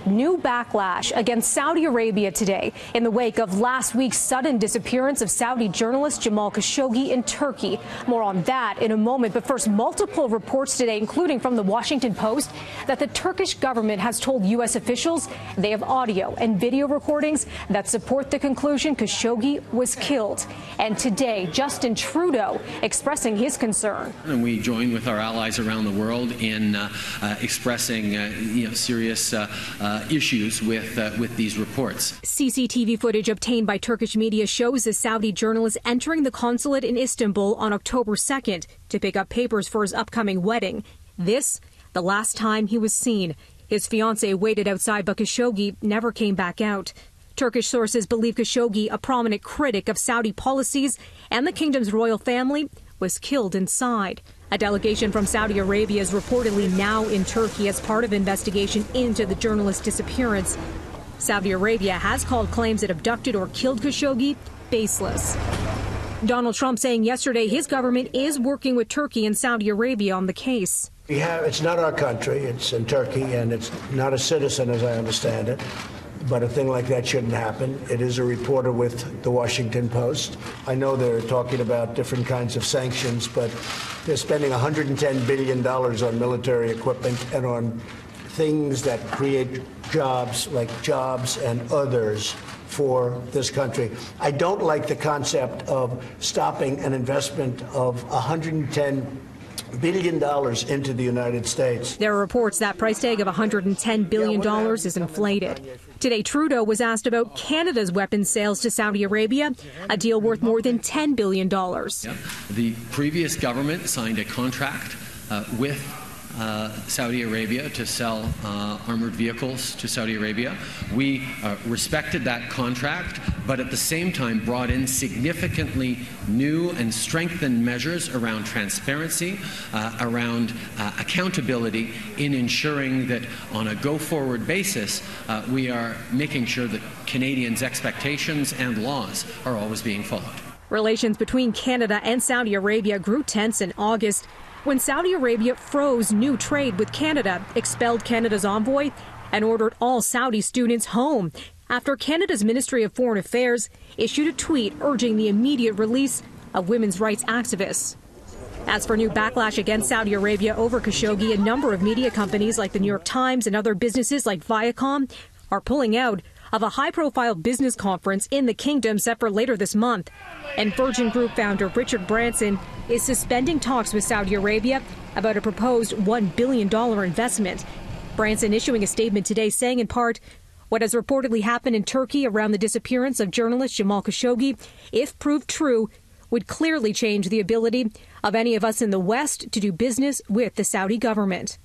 New backlash against Saudi Arabia today in the wake of last week's sudden disappearance of Saudi journalist Jamal Khashoggi in Turkey. More on that in a moment. But first, multiple reports today, including from the Washington Post, that the Turkish government has told U.S. officials they have audio and video recordings that support the conclusion Khashoggi was killed. And today, Justin Trudeau expressing his concern. And we join with our allies around the world in expressing serious issues with these reports. CCTV footage obtained by Turkish media shows a Saudi journalist entering the consulate in Istanbul on October 2nd to pick up papers for his upcoming wedding. This, the last time he was seen. His fiancée waited outside, but Khashoggi never came back out. Turkish sources believe Khashoggi, a prominent critic of Saudi policies and the kingdom's royal family, was killed inside. A delegation from Saudi Arabia is reportedly now in Turkey as part of investigation into the journalist's disappearance. Saudi Arabia has called claims it abducted or killed Khashoggi baseless. Donald Trump saying yesterday his government is working with Turkey and Saudi Arabia on the case. It's not our country, it's in Turkey, and it's not a citizen as I understand it. But a thing like that shouldn't happen. It is a reporter with the Washington Post. I know they're talking about different kinds of sanctions, but they're spending $110 billion on military equipment and on things that create jobs, like jobs and others for this country. I don't like the concept of stopping an investment of $110 billion into the United States. There are reports that price tag of $110 billion is inflated. Today, Trudeau was asked about Canada's weapons sales to Saudi Arabia, a deal worth more than $10 billion. The previous government signed a contract with Saudi Arabia to sell armored vehicles to Saudi Arabia. We respected that contract, but at the same time brought in significantly new and strengthened measures around transparency, around accountability, in ensuring that on a go-forward basis, we are making sure that Canadians' expectations and laws are always being followed. Relations between Canada and Saudi Arabia grew tense in August when Saudi Arabia froze new trade with Canada, expelled Canada's envoy, and ordered all Saudi students home after Canada's Ministry of Foreign Affairs issued a tweet urging the immediate release of women's rights activists. As for new backlash against Saudi Arabia over Khashoggi, a number of media companies like the New York Times and other businesses like Viacom are pulling out of a high-profile business conference in the kingdom set for later this month. And Virgin Group founder Richard Branson is suspending talks with Saudi Arabia about a proposed $1 billion investment. Branson issuing a statement today saying in part, what has reportedly happened in Turkey around the disappearance of journalist Jamal Khashoggi, if proved true, would clearly change the ability of any of us in the West to do business with the Saudi government.